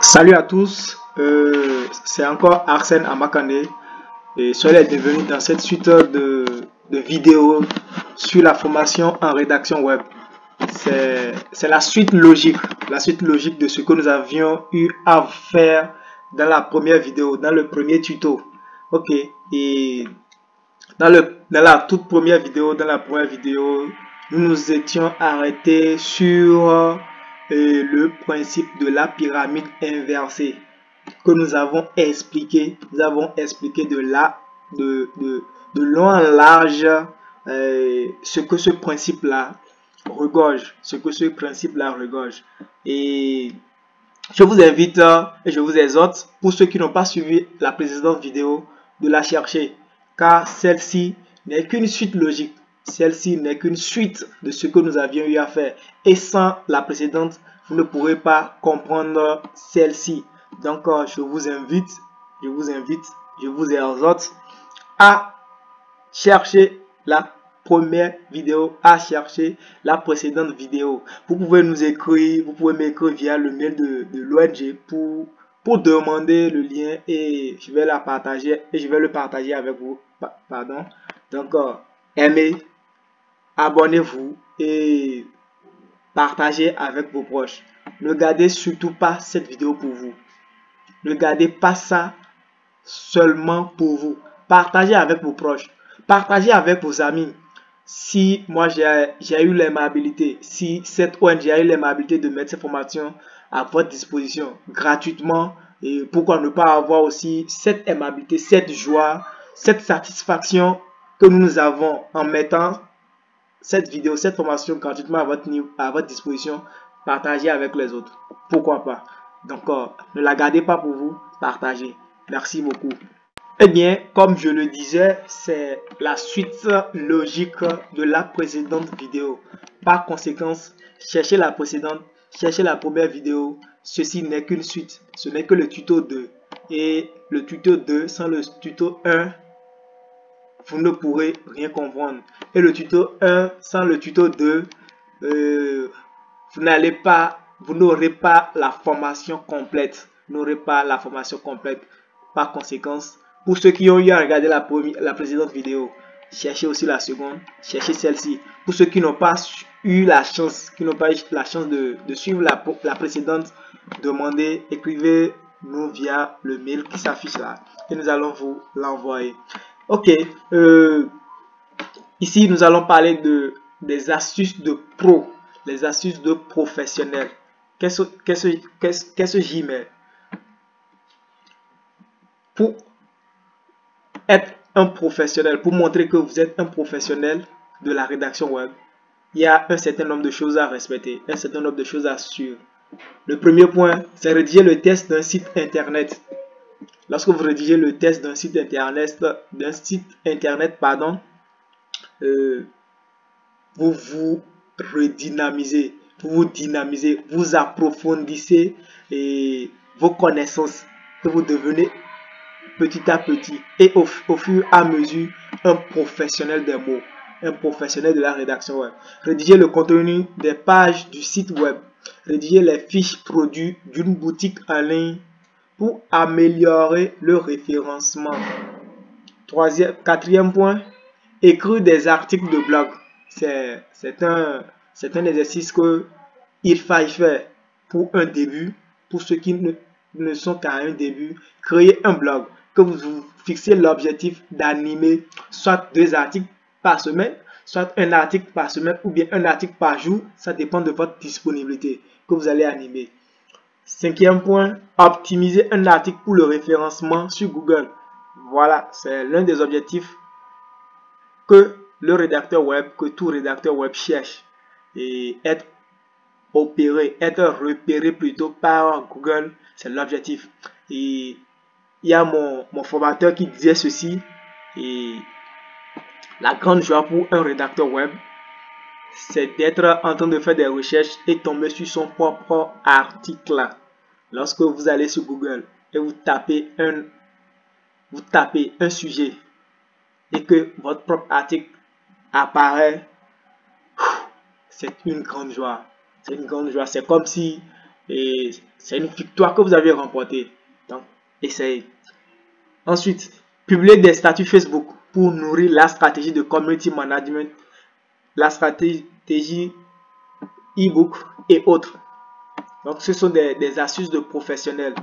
Salut à tous, c'est encore Arsène Amakane et soyez les bienvenus dans cette suite de vidéos sur la formation en rédaction web. C'est la suite logique de ce que nous avions eu à faire dans la première vidéo, dans le premier tuto. Ok, et dans la toute première vidéo, nous nous étions arrêtés sur le principe de la pyramide inversée que nous avons expliqué. Nous avons expliqué de long en large ce que ce principe-là regorge. Et je vous invite et je vous exhorte, pour ceux qui n'ont pas suivi la précédente vidéo, de la chercher, car celle-ci n'est qu'une suite logique. Celle-ci n'est qu'une suite de ce que nous avions eu à faire. Et sans la précédente, vous ne pourrez pas comprendre celle-ci. Donc, je vous exhorte à chercher la première vidéo, à chercher la précédente vidéo. Vous pouvez nous écrire, vous pouvez m'écrire via le mail de l'ONG pour demander le lien et je vais la partager et je vais le partager avec vous. Pardon. Donc, aimez, abonnez-vous et partagez avec vos proches. Ne gardez surtout pas cette vidéo pour vous. Ne gardez pas ça seulement pour vous. Partagez avec vos proches. Partagez avec vos amis. Si moi j'ai eu l'aimabilité, si cette ONG a eu l'aimabilité de mettre ces formations à votre disposition gratuitement, et pourquoi ne pas avoir aussi cette aimabilité, cette joie, cette satisfaction que nous avons en mettant cette vidéo, cette formation gratuitement à votre disposition, partagez avec les autres. Pourquoi pas? Donc, ne la gardez pas pour vous, partagez. Merci beaucoup. Eh bien, comme je le disais, c'est la suite logique de la précédente vidéo. Par conséquent, cherchez la précédente, cherchez la première vidéo. Ceci n'est qu'une suite, ce n'est que le tuto 2. Et le tuto 2, sans le tuto 1, vous ne pourrez rien comprendre. Et le tuto 1, sans le tuto 2, vous n'aurez pas la formation complète. Par conséquent, pour ceux qui ont eu à regarder la précédente vidéo, cherchez aussi la seconde, cherchez celle-ci. Pour ceux qui n'ont pas eu la chance, de suivre la précédente, demandez, écrivez-nous via le mail qui s'affiche là et nous allons vous l'envoyer. Ok, ici nous allons parler des astuces de pro, les astuces de professionnels. Qu'est-ce que j'y mets? Pour être un professionnel, pour montrer que vous êtes un professionnel de la rédaction web, il y a un certain nombre de choses à respecter, un certain nombre de choses à suivre. Le premier point, c'est rédiger le test d'un site internet. Lorsque vous rédigez le test d'un site internet, vous vous redynamisez, vous approfondissez vos connaissances que vous devenez petit à petit et au fur et à mesure un professionnel des mots, un professionnel de la rédaction web. Rédiger le contenu des pages du site web, rédiger les fiches produits d'une boutique en ligne pour améliorer le référencement. Quatrième point, écrire des articles de blog. C'est un exercice qu'il faille faire pour un début, pour ceux qui ne sont qu'à un début. Créer un blog, que vous vous fixez l'objectif d'animer soit 2 articles par semaine, soit un article par semaine ou bien un article par jour. Ça dépend de votre disponibilité que vous allez animer. Cinquième point, optimiser un article pour le référencement sur Google. Voilà, c'est l'un des objectifs que tout rédacteur web cherche, et être repéré plutôt par Google, c'est l'objectif. Et il y a mon formateur qui disait ceci, et la grande joie pour un rédacteur web, c'est d'être en train de faire des recherches et tomber sur son propre article. Lorsque vous allez sur Google et vous tapez un sujet et que votre propre article apparaît, c'est une grande joie. C'est comme si et c'est une victoire que vous avez remportée. Donc, essayez. Ensuite, publier des statuts Facebook pour nourrir la stratégie de community management, la stratégie e-book et autres. Donc, ce sont des astuces de professionnels.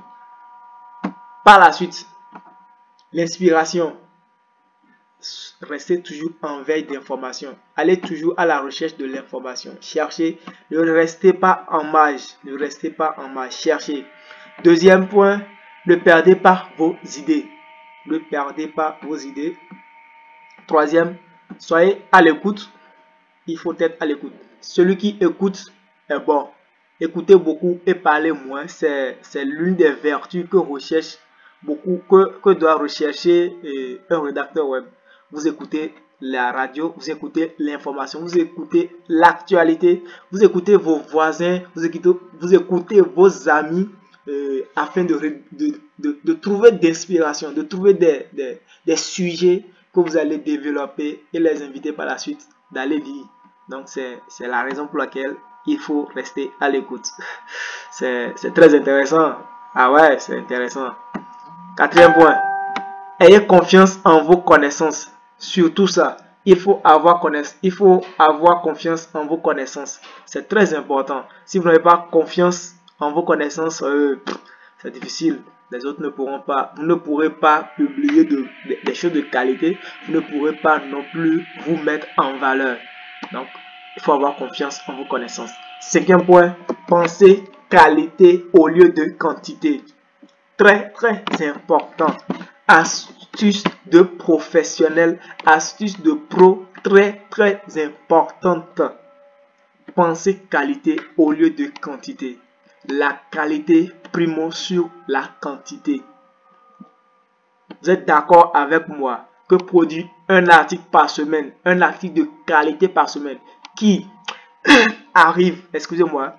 Par la suite, l'inspiration. Restez toujours en veille d'information. Allez toujours à la recherche de l'information. Cherchez. Ne restez pas en marge. Ne restez pas en marge. Cherchez. Deuxième point, ne perdez pas vos idées. Ne perdez pas vos idées. Troisième, soyez à l'écoute. Il faut être à l'écoute. Celui qui écoute est bon. Écoutez beaucoup et parlez moins. C'est l'une des vertus que recherche beaucoup, que doit rechercher un rédacteur web. Vous écoutez la radio, vous écoutez l'information, vous écoutez l'actualité, vous écoutez vos voisins, vous écoutez vos amis afin de trouver d'inspiration, de trouver des sujets que vous allez développer et les inviter par la suite d'aller lire. Donc c'est la raison pour laquelle il faut rester à l'écoute. C'est très intéressant. Ah ouais, c'est intéressant. Quatrième point, ayez confiance en vos connaissances. Surtout ça, il faut avoir confiance en vos connaissances. C'est très important. Si vous n'avez pas confiance en vos connaissances, c'est difficile. Les autres ne pourront pas, vous ne pourrez pas publier des choses de qualité. Vous ne pourrez pas non plus vous mettre en valeur. Donc, il faut avoir confiance en vos connaissances. Cinquième point, pensez qualité au lieu de quantité. Très, très important. Astuce de professionnel, astuce de pro, très, très importante. Pensez qualité au lieu de quantité. La qualité prime sur la quantité. Vous êtes d'accord avec moi que produire un article par semaine, un article de qualité par semaine, qui arrive, excusez-moi,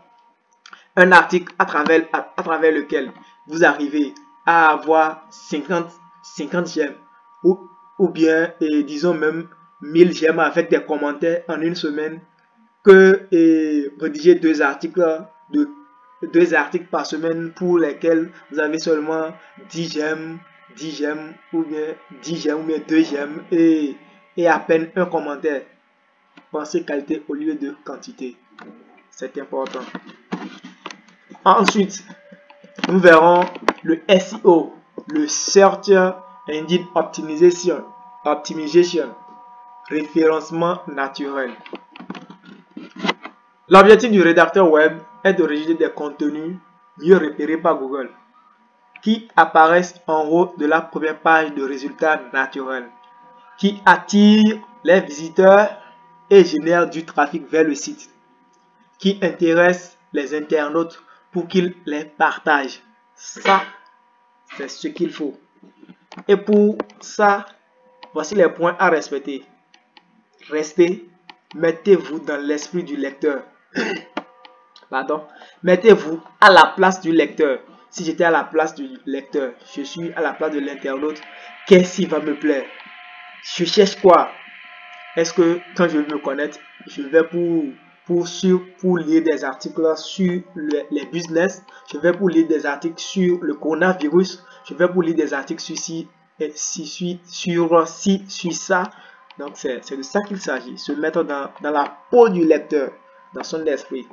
un article à travers lequel vous arrivez à avoir 50 j'aime ou bien, disons même 1000 j'aime avec des commentaires en une semaine, que rédiger deux articles par semaine pour lesquels vous avez seulement 10 j'aime, 10 j'aime ou bien 10 j'aime ou bien 2 j'aime et à peine un commentaire. Pensez qualité au lieu de quantité. C'est important. Ensuite, nous verrons le SEO, le Search Engine Optimization, référencement naturel. L'objectif du rédacteur web est de rédiger des contenus mieux repérés par Google, qui apparaissent en haut de la première page de résultats naturels, qui attirent les visiteurs et génèrent du trafic vers le site, qui intéressent les internautes pour qu'ils les partagent. Ça, c'est ce qu'il faut. Et pour ça, voici les points à respecter. Restez, mettez-vous dans l'esprit du lecteur. Pardon. Mettez-vous à la place du lecteur. Si j'étais à la place du lecteur, je suis à la place de l'internaute. Qu'est-ce qui va me plaire? Je cherche quoi? Est-ce que quand je veux me connaître, je vais pour lire des articles sur les business, je vais pour lire des articles sur le coronavirus, je vais pour lire des articles sur ça. Donc c'est de ça qu'il s'agit, se mettre dans la peau du lecteur, dans son esprit.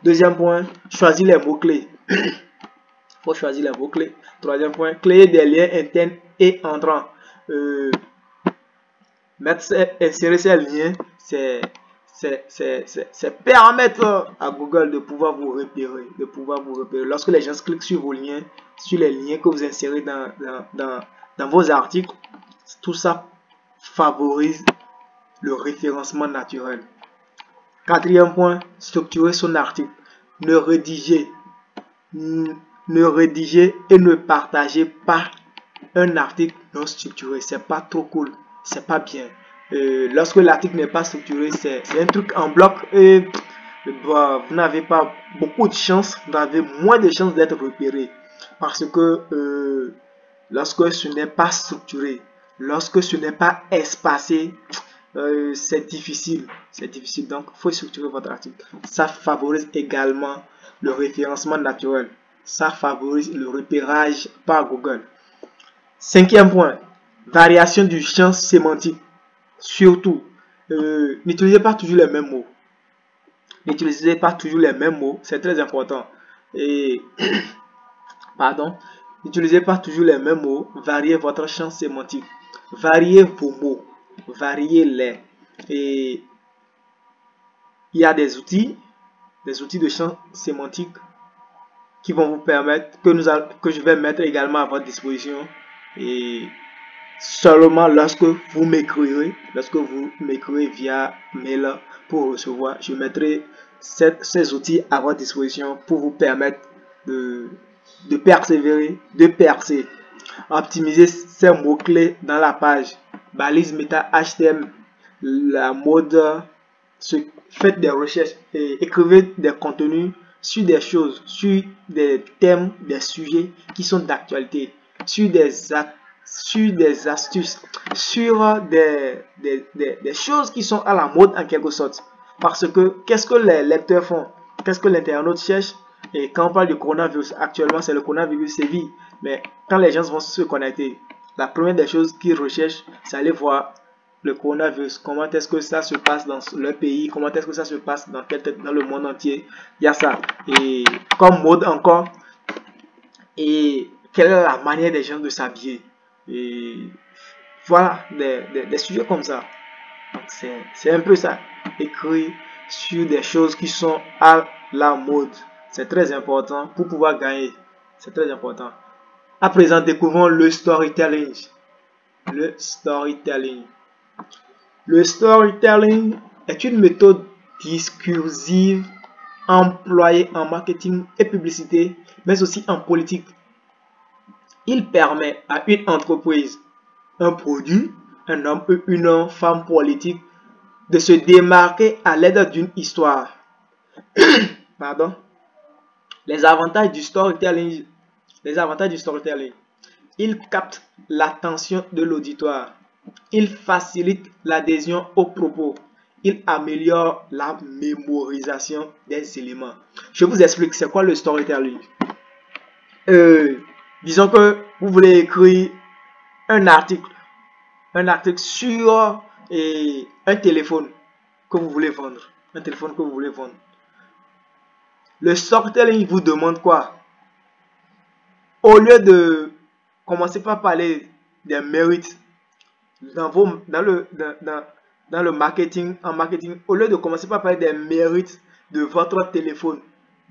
Deuxième point, choisir les mots-clés. Il faut choisir les mots-clés. Troisième point, créer des liens internes et entrants. Insérer ces liens, c'est permettre à Google de pouvoir vous repérer, Lorsque les gens cliquent sur vos liens, sur les liens que vous insérez dans vos articles, tout ça favorise le référencement naturel. Quatrième point, structurer son article. Ne rédigez et ne partagez pas un article non structuré. C'est pas trop cool, c'est pas bien. Lorsque l'article n'est pas structuré, c'est un truc en bloc et vous n'avez pas beaucoup de chance, vous avez moins de chances d'être repéré. Parce que lorsque ce n'est pas structuré, lorsque ce n'est pas espacé, c'est difficile. Donc, il faut structurer votre article. Ça favorise également le référencement naturel. Ça favorise le repérage par Google. Cinquième point, variation du champ sémantique. Surtout, n'utilisez pas toujours les mêmes mots. N'utilisez pas toujours les mêmes mots, c'est très important. Et, pardon, n'utilisez pas toujours les mêmes mots, variez votre champ sémantique. Variez vos mots, variez-les. Et il y a des outils de champ sémantique qui vont vous permettre, que je vais mettre également à votre disposition. Et seulement lorsque vous m'écrirez via mail pour recevoir, je mettrai ces outils à votre disposition pour vous permettre de persévérer, de percer. Optimiser ces mots-clés dans la page. Balise méta HTML, la mode, faites des recherches et écrivez des contenus sur des choses, sur des thèmes, des sujets qui sont d'actualité, sur des astuces, sur des choses qui sont à la mode en quelque sorte. Parce que qu'est-ce que les lecteurs font? Qu'est-ce que l'internaute cherche? Et quand on parle de coronavirus, actuellement c'est le coronavirus sévit. Mais quand les gens vont se connecter, la première des choses qu'ils recherchent, c'est aller voir le coronavirus. Comment est-ce que ça se passe dans leur pays? Comment est-ce que ça se passe dans le monde entier? Il y a ça. Et comme mode encore. Et quelle est la manière des gens de s'habiller? Et voilà, des sujets comme ça. Donc c'est un peu ça. Écrire sur des choses qui sont à la mode. C'est très important pour pouvoir gagner. C'est très important. À présent, découvrons le storytelling. Le storytelling. Le storytelling est une méthode discursive employée en marketing et publicité, mais aussi en politique. Il permet à une entreprise, un produit, un homme ou une femme politique de se démarquer à l'aide d'une histoire. Pardon. Les avantages du storytelling. Il capte l'attention de l'auditoire. Il facilite l'adhésion aux propos. Il améliore la mémorisation des éléments. Je vous explique c'est quoi le storytelling. Disons que vous voulez écrire un article sur un téléphone que vous voulez vendre. Un téléphone que vous voulez vendre. Le storytelling vous demande quoi? Au lieu de commencer par parler des mérites dans le marketing, au lieu de commencer par parler des mérites de votre téléphone,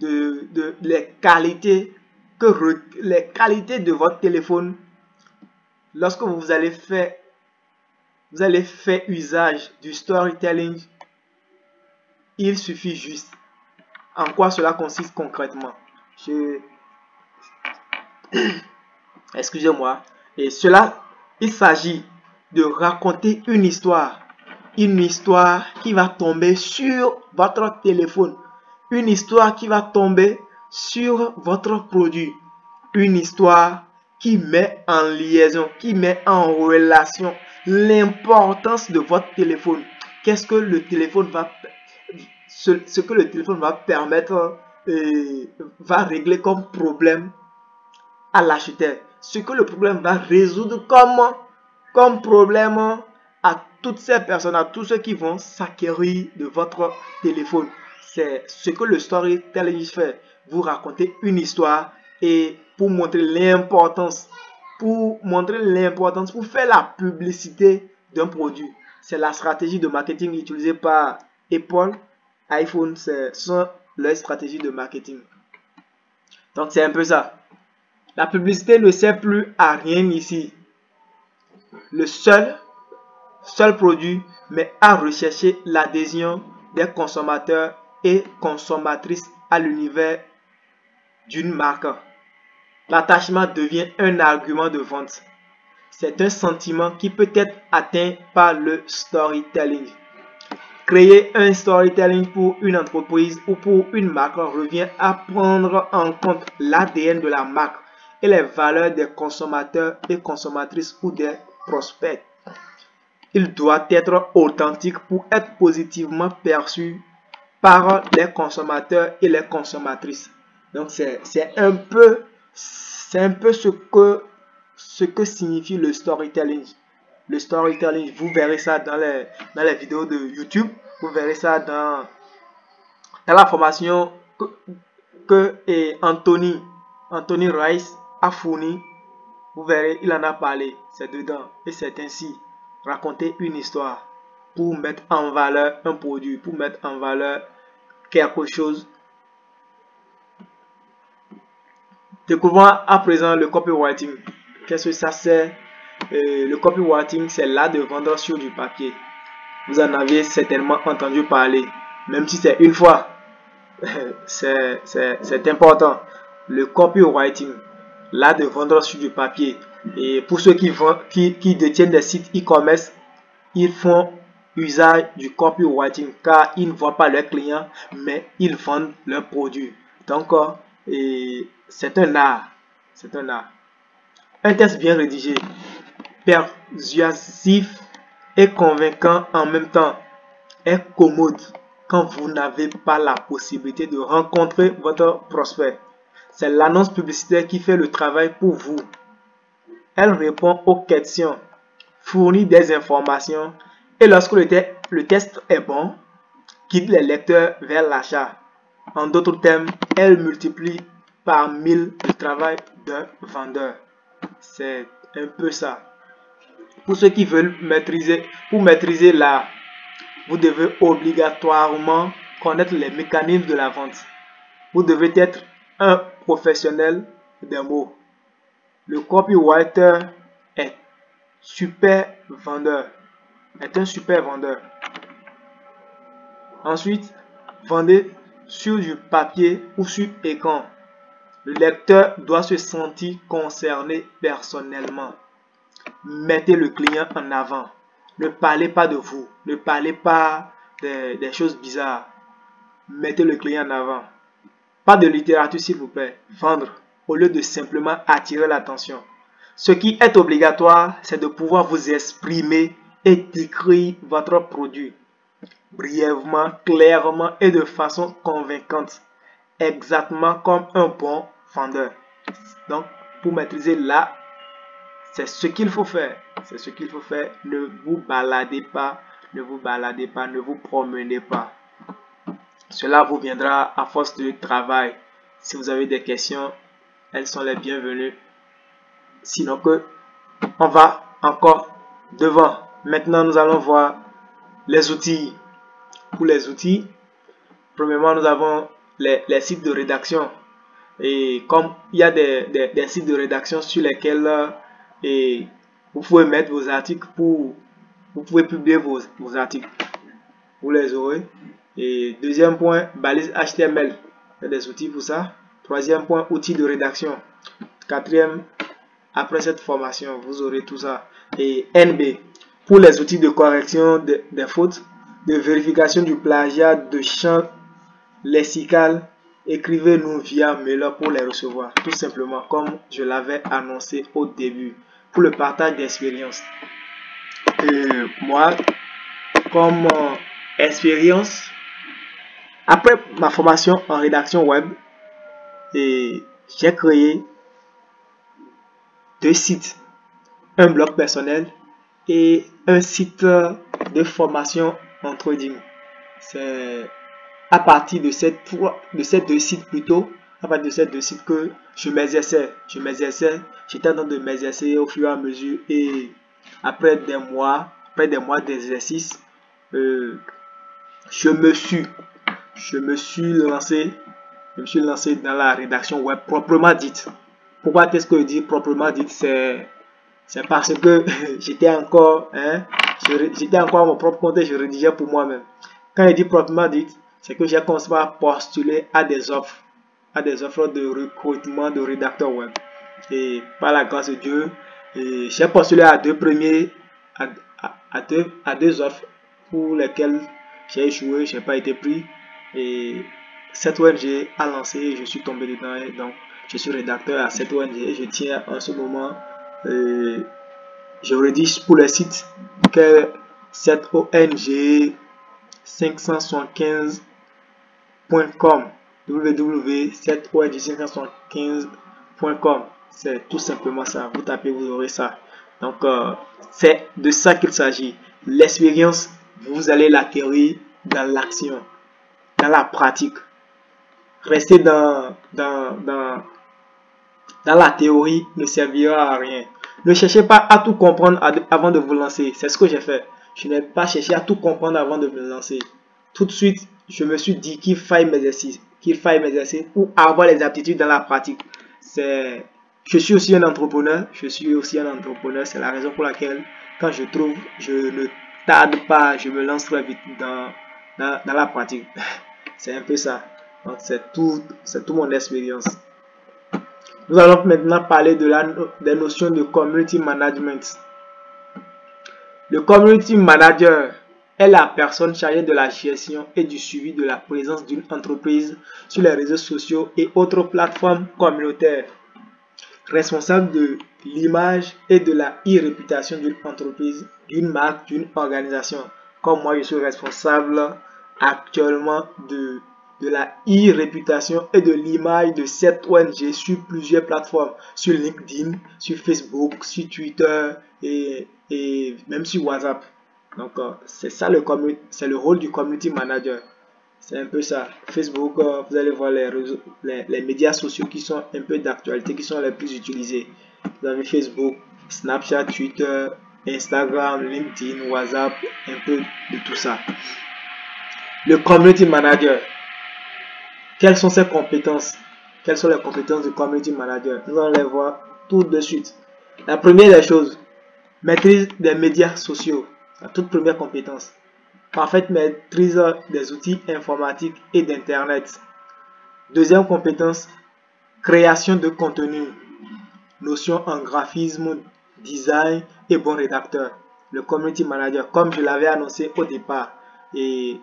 les qualités de votre téléphone, lorsque vous allez faire usage du storytelling, il suffit juste. En quoi cela consiste concrètement? Excusez-moi. Et cela, il s'agit de raconter une histoire qui va tomber sur votre téléphone, une histoire qui va tomber sur votre produit, une histoire qui met en liaison, qui met en relation l'importance de votre téléphone. Qu'est-ce que le téléphone va ce que le téléphone va permettre, va régler comme problème à l'acheteur, ce que le problème va résoudre comme problème à toutes ces personnes, à tous ceux qui vont s'acquérir de votre téléphone. C'est ce que le storytelling fait. Vous racontez une histoire et pour montrer l'importance, pour faire la publicité d'un produit. C'est la stratégie de marketing utilisée par Apple, iPhone, ce sont leurs stratégies de marketing. Donc c'est un peu ça. La publicité ne sert plus à rien ici. Le seul produit, mais à rechercher l'adhésion des consommateurs et consommatrices à l'univers d'une marque. L'attachement devient un argument de vente. C'est un sentiment qui peut être atteint par le storytelling. Créer un storytelling pour une entreprise ou pour une marque revient à prendre en compte l'ADN de la marque et les valeurs des consommateurs et consommatrices ou des prospects. Il doit être authentique pour être positivement perçu par les consommateurs et les consommatrices. Donc c'est un peu ce que signifie le storytelling. Le storytelling, vous verrez ça dans les vidéos de YouTube, vous verrez ça dans la formation que Anthony Rice a fourni. Vous verrez, il en a parlé, c'est dedans. Et c'est ainsi, raconter une histoire pour mettre en valeur un produit, pour mettre en valeur quelque chose. Découvrons à présent le copywriting. Qu'est-ce que ça c'est? Le copywriting, c'est l'art de vendre sur du papier. Vous en avez certainement entendu parler, même si c'est une fois. C'est important. Le copywriting, l'art de vendre sur du papier. Et pour ceux qui détiennent des sites e-commerce, ils font usage du copywriting car ils ne voient pas leurs clients, mais ils vendent leurs produits. Donc, c'est un art. C'est un art. Un texte bien rédigé, persuasif et convaincant en même temps, est commode quand vous n'avez pas la possibilité de rencontrer votre prospect. C'est l'annonce publicitaire qui fait le travail pour vous. Elle répond aux questions, fournit des informations et lorsque le test est bon, guide les lecteurs vers l'achat. En d'autres termes, elle multiplie par 1000 le travail d'un vendeur. C'est un peu ça. Pour ceux qui veulent maîtriser l'art, vous devez obligatoirement connaître les mécanismes de la vente. Vous devez être un professionnel des mots. Le copywriter est super vendeur. Est un super vendeur. Ensuite, vendez sur du papier ou sur écran. Le lecteur doit se sentir concerné personnellement. Mettez le client en avant. Ne parlez pas de vous. Ne parlez pas des choses bizarres. Mettez le client en avant. Pas de littérature s'il vous plaît. Vendre au lieu de simplement attirer l'attention. Ce qui est obligatoire, c'est de pouvoir vous exprimer et décrire votre produit brièvement, clairement et de façon convaincante. Exactement comme un bon vendeur. Donc, pour maîtriser là, c'est ce qu'il faut faire. C'est ce qu'il faut faire. Ne vous baladez pas. Ne vous baladez pas. Ne vous promenez pas. Cela vous viendra à force de travail. Si vous avez des questions, elles sont les bienvenues. Sinon que on va encore devant. Maintenant, nous allons voir les outils. Pour les outils, premièrement, nous avons les sites de rédaction. Et comme il y a des sites de rédaction sur lesquels vous pouvez mettre vos articles vous pouvez publier vos articles. Vous les aurez. Et deuxième point, balise HTML. Il y a des outils pour ça. Troisième point, outils de rédaction. Quatrième, après cette formation, vous aurez tout ça. Et NB, pour les outils de correction des fautes, de vérification du plagiat, de champ lexical, écrivez-nous via mail pour les recevoir. Tout simplement, comme je l'avais annoncé au début, pour le partage d'expérience. Moi, comme expérience, après ma formation en rédaction web, j'ai créé 2 sites, un blog personnel et un site de formation en trading. C'est à partir de ces 2 sites plutôt, à partir de ces 2 sites que je m'exerçais. J'étais en train de m'exercer au fur et à mesure et après des mois d'exercice, je me suis lancé dans la rédaction web proprement dite. Pourquoi est-ce que je dis proprement dite? C'est parce que j'étais encore à mon propre compte et je rédigeais pour moi-même. Quand je dis proprement dite, c'est que j'ai commencé à postuler à des offres de recrutement de rédacteurs web. Et par la grâce de Dieu, j'ai postulé à deux offres pour lesquelles j'ai échoué, je n'ai pas été pris. Et cette ONG a lancé et je suis tombé dedans. Et donc, je suis rédacteur à cette ONG et je tiens en ce moment, je rédige pour le site que cette ONG 575.com. www.7ong575.com. C'est tout simplement ça. Vous tapez, vous aurez ça. Donc, c'est de ça qu'il s'agit. L'expérience, vous allez l'acquérir dans l'action, dans la pratique. Rester dans la théorie ne servira à rien. Ne cherchez pas à tout comprendre avant de vous lancer. C'est ce que j'ai fait. Je n'ai pas cherché à tout comprendre avant de me lancer. Tout de suite, je me suis dit qu'il faille m'exercer pour avoir les aptitudes dans la pratique. Je suis aussi un entrepreneur. C'est la raison pour laquelle, quand je trouve, je ne tarde pas, je me lance très vite dans la pratique. C'est un peu ça. Donc, c'est tout mon expérience. Nous allons maintenant parler des notions de community management. Le community manager est la personne chargée de la gestion et du suivi de la présence d'une entreprise sur les réseaux sociaux et autres plateformes communautaires. Responsable de l'image et de la e-réputation d'une entreprise, d'une marque, d'une organisation. Comme moi, je suis responsable actuellement de la e-réputation et de l'image de cette ONG sur plusieurs plateformes, sur LinkedIn, sur Facebook, sur Twitter et même sur WhatsApp. Donc, c'est ça c'est le rôle du community manager. C'est un peu ça. Facebook, vous allez voir les médias sociaux qui sont un peu d'actualité, qui sont les plus utilisés. Vous avez Facebook, Snapchat, Twitter, Instagram, LinkedIn, WhatsApp, un peu de tout ça. Le community manager. Quelles sont ses compétences? Quelles sont les compétences du community manager? Nous allons les voir tout de suite. La première des choses, maîtrise des médias sociaux. La toute première compétence. Parfaite maîtrise des outils informatiques et d'Internet. Deuxième compétence, création de contenu. Notion en graphisme, design et bon rédacteur. Le community manager, comme je l'avais annoncé au départ, et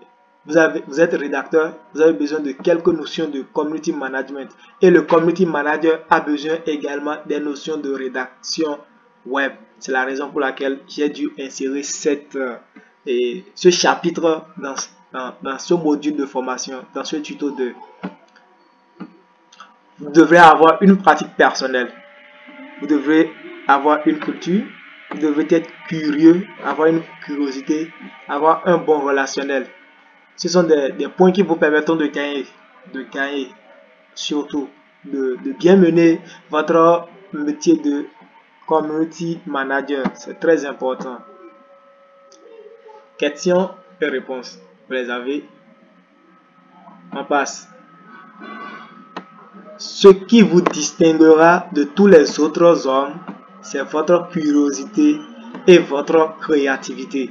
vous êtes rédacteur, vous avez besoin de quelques notions de community management. Et le community manager a besoin également des notions de rédaction web. C'est la raison pour laquelle j'ai dû insérer ce chapitre dans ce module de formation, dans ce tuto 2. Vous devrez avoir une pratique personnelle. Vous devrez avoir une culture. Vous devrez être curieux, avoir une curiosité, avoir un bon relationnel. Ce sont des points qui vous permettront de gagner, surtout de bien mener votre métier de community manager. C'est très important. Questions et réponses. Vous les avez? On passe. Ce qui vous distinguera de tous les autres hommes, c'est votre curiosité et votre créativité.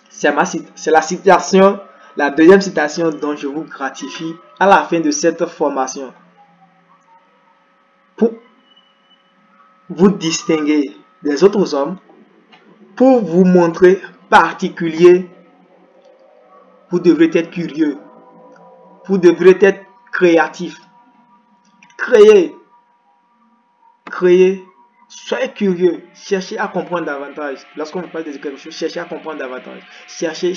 C'est la deuxième citation dont je vous gratifie à la fin de cette formation. Pour vous distinguer des autres hommes, pour vous montrer particulier, vous devrez être curieux. Vous devrez être créatif. Créez. Soyez curieux. Cherchez à comprendre davantage. Lorsqu'on vous parle de quelque chose, cherchez à comprendre davantage. Cherchez.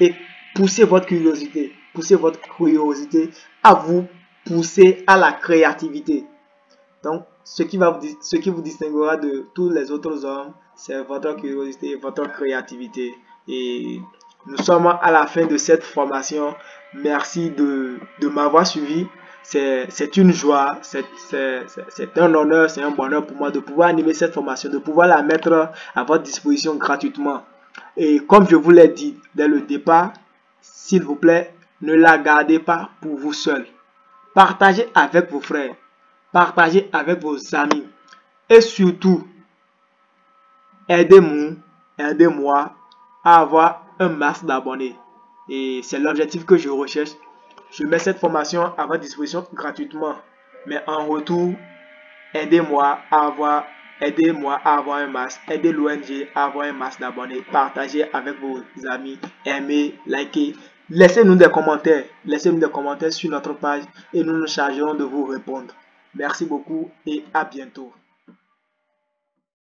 Et poussez votre curiosité. Poussez votre curiosité à vous pousser à la créativité. Donc, ce qui vous distinguera de tous les autres hommes, c'est votre curiosité, votre créativité. Et nous sommes à la fin de cette formation. Merci de m'avoir suivi. C'est une joie, c'est un honneur, c'est un bonheur pour moi de pouvoir animer cette formation, de pouvoir la mettre à votre disposition gratuitement. Et comme je vous l'ai dit dès le départ, s'il vous plaît, ne la gardez pas pour vous seul. Partagez avec vos frères, partagez avec vos amis et surtout, aidez-moi à avoir un max d'abonnés. Et c'est l'objectif que je recherche. Je mets cette formation à votre disposition gratuitement. Mais en retour, aidez-moi à avoir un max. Aidez l'ONG à avoir un max d'abonnés. Partagez avec vos amis. Aimez, likez. Laissez-nous des commentaires. Laissez-nous des commentaires sur notre page et nous nous chargerons de vous répondre. Merci beaucoup et à bientôt.